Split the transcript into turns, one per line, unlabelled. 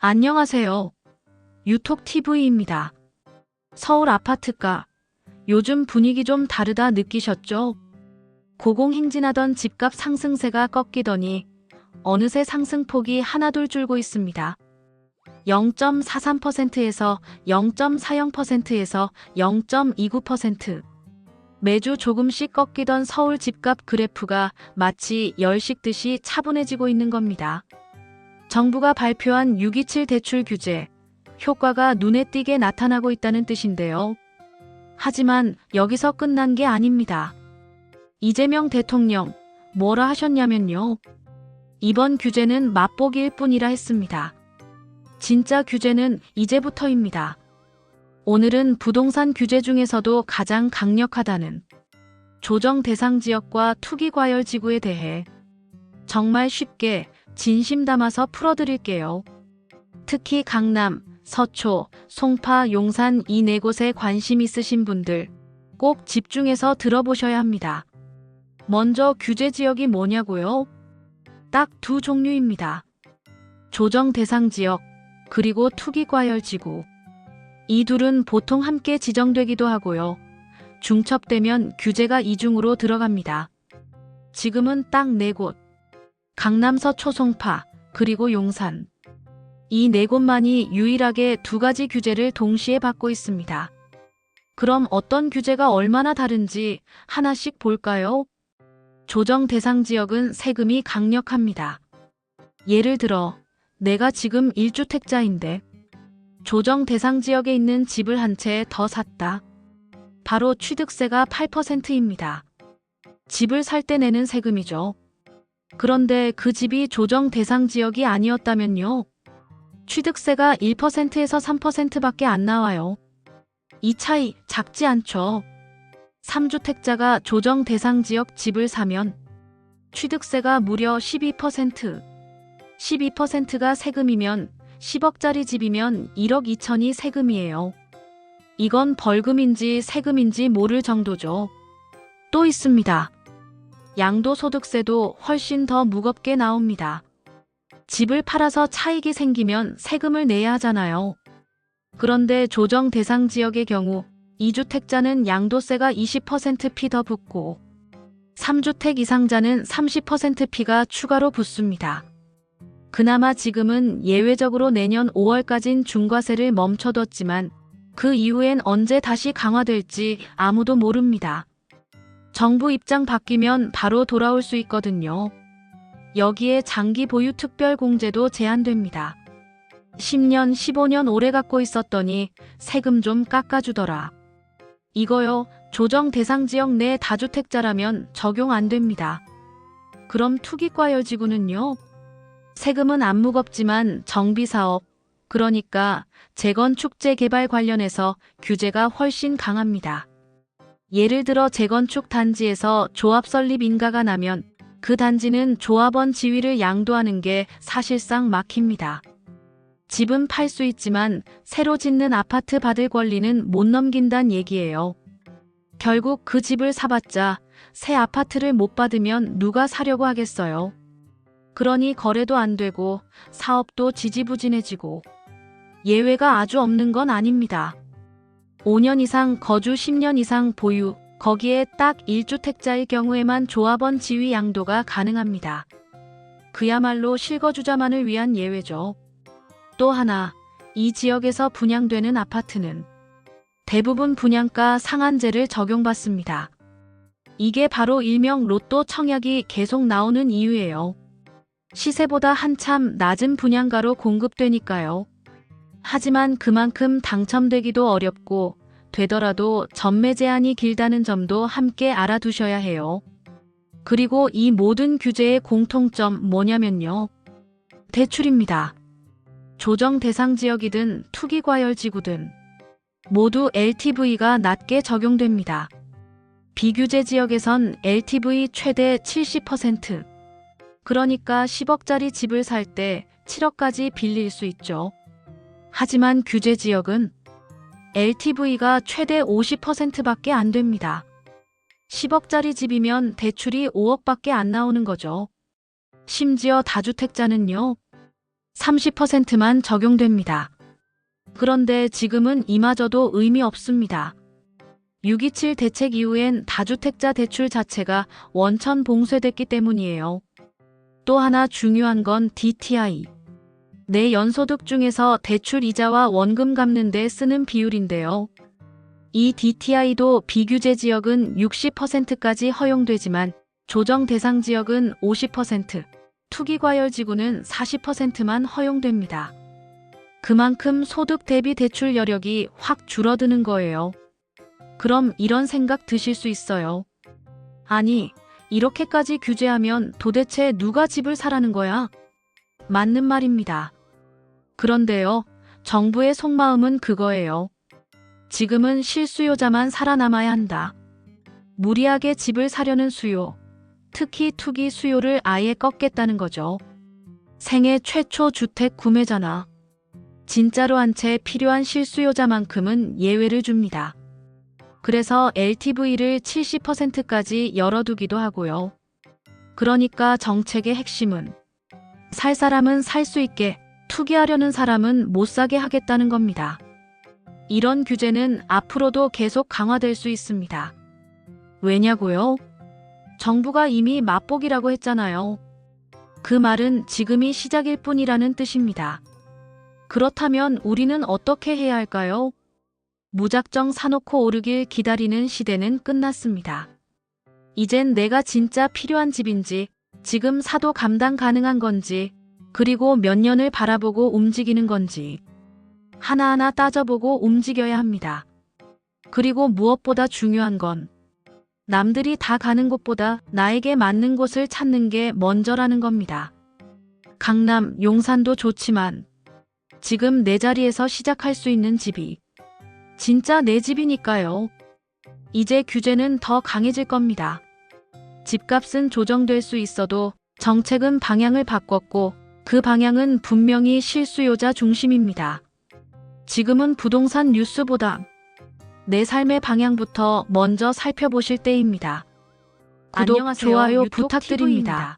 안녕하세요. 유톡TV입니다. 서울 아파트가 요즘 분위기 좀 다르다 느끼셨죠? 고공행진하던 집값 상승세가 꺾이더니 어느새 상승폭이 하나둘 줄고 있습니다. 0.43%에서 0.40%에서 0.29%. 매주 조금씩 꺾이던 서울 집값 그래프가 마치 열 식듯이 차분해지고 있는 겁니다. 정부가 발표한 627 대출 규제, 효과가 눈에 띄게 나타나고 있다는 뜻인데요. 하지만 여기서 끝난 게 아닙니다. 이재명 대통령, 뭐라 하셨냐면요. 이번 규제는 맛보기일 뿐이라 했습니다. 진짜 규제는 이제부터입니다. 오늘은 부동산 규제 중에서도 가장 강력하다는 조정 대상 지역과 투기과열 지구에 대해 정말 쉽게 진심 담아서 풀어드릴게요. 특히 강남, 서초, 송파, 용산 이 네 곳에 관심 있으신 분들 꼭 집중해서 들어보셔야 합니다. 먼저 규제 지역이 뭐냐고요? 딱 두 종류입니다. 조정 대상 지역, 그리고 투기과열 지구. 이 둘은 보통 함께 지정되기도 하고요. 중첩되면 규제가 이중으로 들어갑니다. 지금은 딱 네 곳. 강남, 서초, 송파, 그리고 용산. 이 네 곳만이 유일하게 두 가지 규제를 동시에 받고 있습니다. 그럼 어떤 규제가 얼마나 다른지 하나씩 볼까요? 조정 대상 지역은 세금이 강력합니다. 예를 들어 내가 지금 1주택자인데 조정 대상 지역에 있는 집을 한 채 더 샀다. 바로 취득세가 8%입니다. 집을 살 때 내는 세금이죠. 그런데 그 집이 조정 대상 지역이 아니었다면요. 취득세가 1%에서 3%밖에 안 나와요. 이 차이 작지 않죠. 3주택자가 조정 대상 지역 집을 사면 취득세가 무려 12%. 12%가 세금이면 10억짜리 집이면 1억 2천이 세금이에요. 이건 벌금인지 세금인지 모를 정도죠. 또 있습니다. 양도소득세도 훨씬 더 무겁게 나옵니다. 집을 팔아서 차익이 생기면 세금을 내야 하잖아요. 그런데 조정 대상 지역의 경우 2주택자는 양도세가 20%피 더 붙고 3주택 이상자는 30%피가 추가로 붙습니다. 그나마 지금은 예외적으로 내년 5월까진 중과세를 멈춰뒀지만 그 이후엔 언제 다시 강화될지 아무도 모릅니다. 정부 입장 바뀌면 바로 돌아올 수 있거든요. 여기에 장기 보유 특별 공제도 제한됩니다. 10년, 15년 오래 갖고 있었더니 세금 좀 깎아주더라. 이거요, 조정 대상 지역 내 다주택자라면 적용 안 됩니다. 그럼 투기과열 지구는요? 세금은 안 무겁지만 정비사업, 그러니까 재건축 재개발 관련해서 규제가 훨씬 강합니다. 예를 들어 재건축 단지에서 조합 설립 인가가 나면 그 단지는 조합원 지위를 양도하는 게 사실상 막힙니다. 집은 팔 수 있지만 새로 짓는 아파트 받을 권리는 못 넘긴다는 얘기예요. 결국 그 집을 사봤자 새 아파트를 못 받으면 누가 사려고 하겠어요. 그러니 거래도 안 되고 사업도 지지부진해지고. 예외가 아주 없는 건 아닙니다. 5년 이상 거주 10년 이상 보유, 거기에 딱 1주택자일 경우에만 조합원 지위 양도가 가능합니다. 그야말로 실거주자만을 위한 예외죠. 또 하나, 이 지역에서 분양되는 아파트는 대부분 분양가 상한제를 적용받습니다. 이게 바로 일명 로또 청약이 계속 나오는 이유예요. 시세보다 한참 낮은 분양가로 공급되니까요. 하지만 그만큼 당첨되기도 어렵고 되더라도 전매 제한이 길다는 점도 함께 알아두셔야 해요. 그리고 이 모든 규제의 공통점 뭐냐면요. 대출입니다. 조정 대상 지역이든 투기과열 지구든 모두 LTV가 낮게 적용됩니다. 비규제 지역에선 LTV 최대 70%. 그러니까 10억짜리 집을 살 때 7억까지 빌릴 수 있죠. 하지만 규제 지역은 LTV가 최대 50%밖에 안 됩니다. 10억짜리 집이면 대출이 5억밖에 안 나오는 거죠. 심지어 다주택자는요. 30%만 적용됩니다. 그런데 지금은 이마저도 의미 없습니다. 6.27 대책 이후엔 다주택자 대출 자체가 원천 봉쇄됐기 때문이에요. 또 하나 중요한 건 DTI. 내 연소득 중에서 대출 이자와 원금 갚는 데 쓰는 비율인데요. 이 DTI도 비규제 지역은 60%까지 허용되지만 조정 대상 지역은 50%, 투기과열지구는 40%만 허용됩니다. 그만큼 소득 대비 대출 여력이 확 줄어드는 거예요. 그럼 이런 생각 드실 수 있어요. 아니, 이렇게까지 규제하면 도대체 누가 집을 사라는 거야? 맞는 말입니다. 그런데요, 정부의 속마음은 그거예요. 지금은 실수요자만 살아남아야 한다. 무리하게 집을 사려는 수요, 특히 투기 수요를 아예 꺾겠다는 거죠. 생애 최초 주택 구매자나 진짜로 한 채 필요한 실수요자만큼은 예외를 줍니다. 그래서 LTV를 70%까지 열어두기도 하고요. 그러니까 정책의 핵심은 살 사람은 살 수 있게, 투기하려는 사람은 못 사게 하겠다는 겁니다. 이런 규제는 앞으로도 계속 강화될 수 있습니다. 왜냐고요? 정부가 이미 맛보기라고 했잖아요. 그 말은 지금이 시작일 뿐이라는 뜻입니다. 그렇다면 우리는 어떻게 해야 할까요? 무작정 사놓고 오르길 기다리는 시대는 끝났습니다. 이젠 내가 진짜 필요한 집인지, 지금 사도 감당 가능한 건지, 그리고 몇 년을 바라보고 움직이는 건지 하나하나 따져보고 움직여야 합니다. 그리고 무엇보다 중요한 건 남들이 다 가는 곳보다 나에게 맞는 곳을 찾는 게 먼저라는 겁니다. 강남, 용산도 좋지만 지금 내 자리에서 시작할 수 있는 집이 진짜 내 집이니까요. 이제 규제는 더 강해질 겁니다. 집값은 조정될 수 있어도 정책은 방향을 바꿨고 그 방향은 분명히 실수요자 중심입니다. 지금은 부동산 뉴스보다 내 삶의 방향부터 먼저 살펴보실 때입니다. 구독,
안녕하세요.
좋아요
유톡
부탁드립니다.
TV입니다.